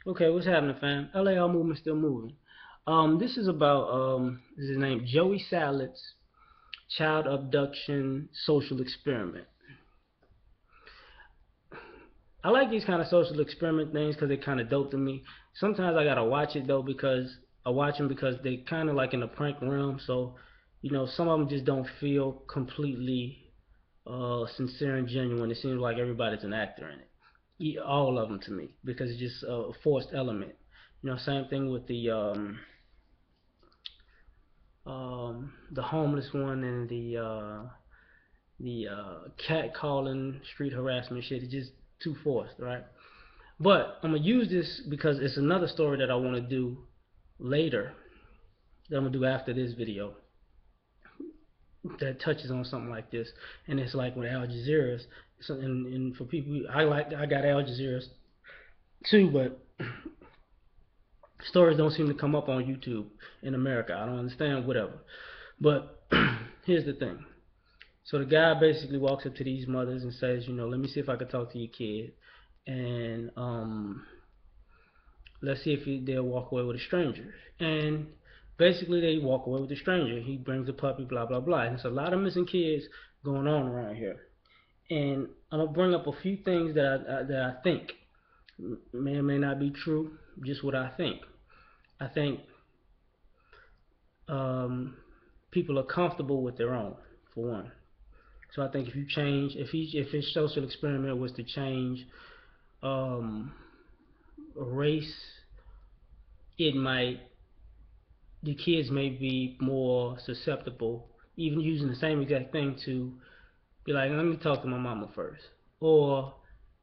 Okay, what's happening, fam? L.A.R movement still moving. This is about this is his name, Joey Salad's child abduction social experiment. I like these kind of social experiment things because they kind of dope to me. Sometimes I gotta watch it though because I watch them because they kind of like in the prank realm. So, some of them just don't feel completely sincere and genuine. It seems like everybody's an actor in it. All of them to me because it's just a forced element. Same thing with the homeless one and the cat calling street harassment shit is just too forced, right? But I'm gonna use this because it's another story that I want to do later that I'm gonna do after this video that touches on something like this, and it's like with Al Jazeera's. So, and for people, I got Al Jazeera's too, but stories don't seem to come up on YouTube in America. I don't understand, whatever. But here's the thing. So the guy basically walks up to these mothers and says, let me see if I can talk to your kid, and let's see if they'll walk away with a stranger. And basically, they walk away with a stranger. He brings a puppy, blah blah blah. And there's a lot of missing kids going on around here. And I'm gonna bring up a few things that I think may or may not be true. Just what I think. I think um, people are comfortable with their own, for one. So I think if you change, if his social experiment was to change um, race, it might the kids may be more susceptible, even using the same exact thing to be like, let me talk to my mama first. Or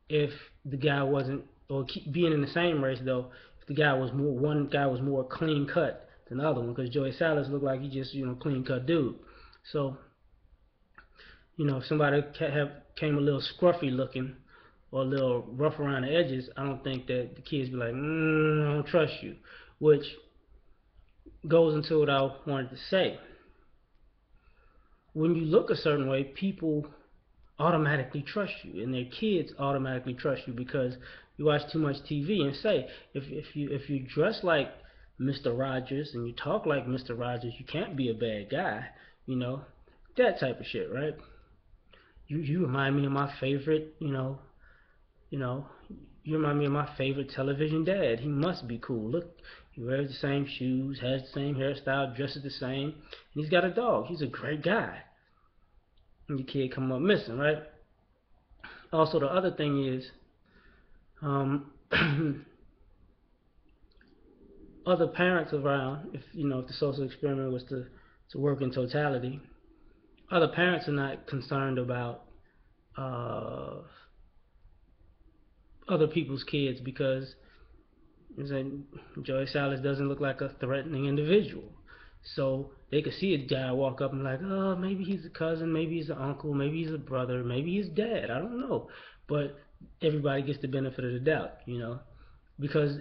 if the guy wasn't, or being in the same race though, if the guy was more, one guy was more clean cut than the other one, because Joey Salas looked like he just, clean cut dude. So, if somebody came a little scruffy looking or a little rough around the edges, I don't think that the kids be like, I don't trust you, which goes into what I wanted to say. When you look a certain way, people automatically trust you, and their kids automatically trust you because you watch too much TV. And say, if you dress like Mr. Rogers and you talk like Mr. Rogers, you can't be a bad guy. You know that type of shit, right? You remind me of my favorite. You know, you remind me of my favorite television dad. He must be cool. Look, he wears the same shoes, has the same hairstyle, dresses the same, and he's got a dog. He's a great guy. And your kid come up missing, right? Also, the other thing is, um, other parents around. If the social experiment was to work in totality, other parents are not concerned about uh, other people's kids because Joey Salas doesn't look like a threatening individual. So they could see a guy walk up and like, oh, maybe he's a cousin, maybe he's an uncle, maybe he's a brother, maybe he's dad. I don't know, but everybody gets the benefit of the doubt, because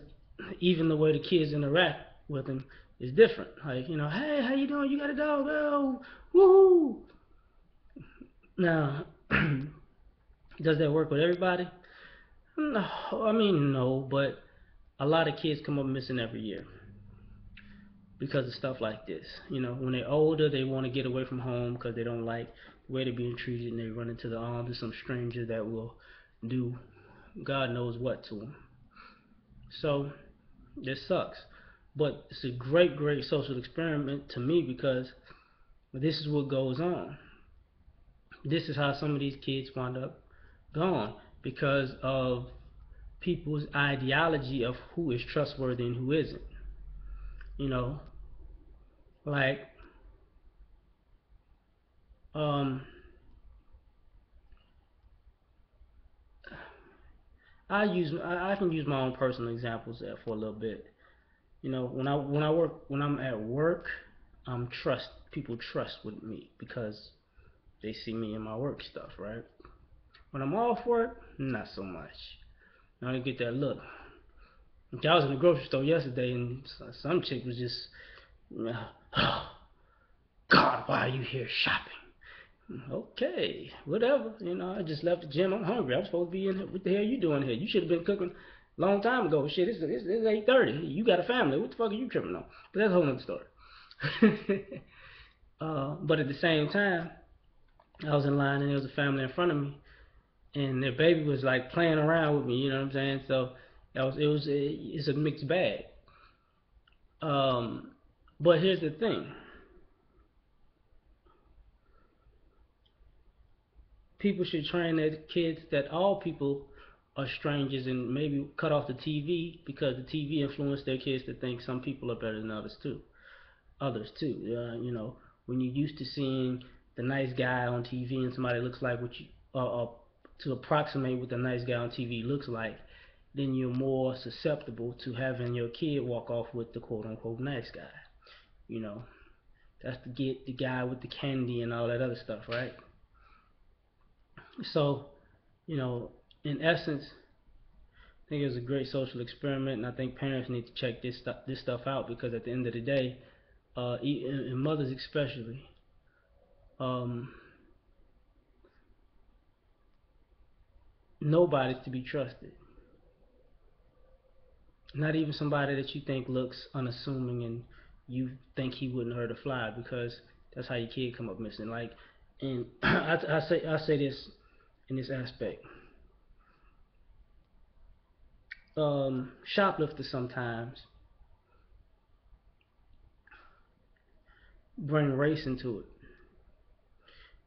even the way the kids interact with him is different. Like, hey, how you doing? You got a dog? Oh, woohoo! Now, does that work with everybody? No, I mean no, but a lot of kids come up missing every year because of stuff like this. When they're older, they want to get away from home because they don't like the way they're being treated, and they run into the arms of some stranger that will do God knows what to them. So this sucks, but it's a great, great social experiment to me because this is what goes on. This is how some of these kids wind up gone because of people's ideology of who is trustworthy and who isn't. You know, like um, I can use my own personal examples there for a little bit. When I'm at work, people trust with me because they see me in my work stuff, right? When I'm off work, not so much. I don't get that look. I was in the grocery store yesterday and some chick was just, oh, God, why are you here shopping? Okay, whatever. I just left the gym. I'm hungry. I'm supposed to be in here. What the hell are you doing here? You should have been cooking. Long time ago. Shit, it's 8:30. You got a family. What the fuck are you tripping on? But that's a whole nother story. But at the same time, I was in line and there was a family in front of me, and their baby was like playing around with me. You know what I'm saying? So it's a mixed bag. Um, but here's the thing: people should train their kids that all people are strangers and maybe cut off the TV because the TV influenced their kids to think some people are better than others too. Others too. When you're used to seeing the nice guy on TV and somebody looks like what you to approximate what the nice guy on TV looks like, then you're more susceptible to having your kid walk off with the quote unquote nice guy. You know, that's the guy with the candy and all that other stuff, right? So, you know, in essence, I think it was a great social experiment, and I think parents need to check this stuff out because at the end of the day, and mothers especially, um, nobody's to be trusted. Not even somebody that you think looks unassuming and you think he wouldn't hurt a fly because that's how your kid come up missing. Like, and I say this in this aspect. Shoplifters sometimes bring race into it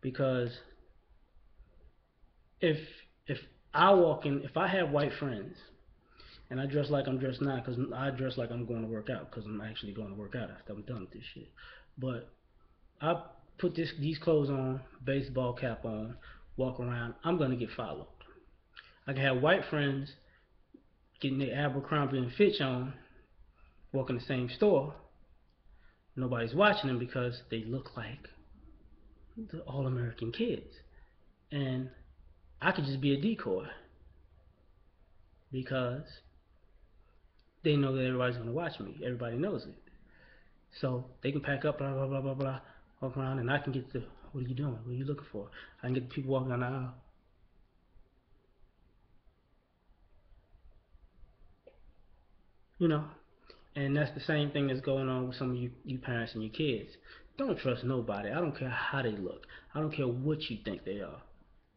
because if if if I have white friends and I dress like I'm dressed now because I dress like I'm going to work out because I'm actually going to work out after I'm done with this shit. But I put these clothes on, baseball cap on, walk around. I'm gonna get followed. I can have white friends getting their Abercrombie and Fitch on, walk in the same store. Nobody's watching them because they look like the all-American kids, and I could just be a decoy because they know that everybody's gonna watch me. Everybody knows it. So they can pack up, blah blah blah blah blah, walk around, and I can get the what are you doing? What are you looking for? I can get the people walking down the aisle, you know. And that's the same thing that's going on with some of you parents and your kids. Don't trust nobody. I don't care how they look. I don't care what you think they are.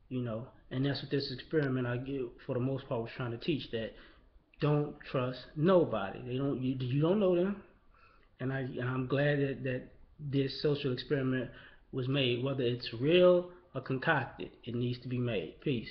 And that's what this experiment I give for the most part was trying to teach that don't trust nobody. You don't know them, and I'm glad that this social experiment was made. Whether it's real or concocted, it needs to be made. Peace.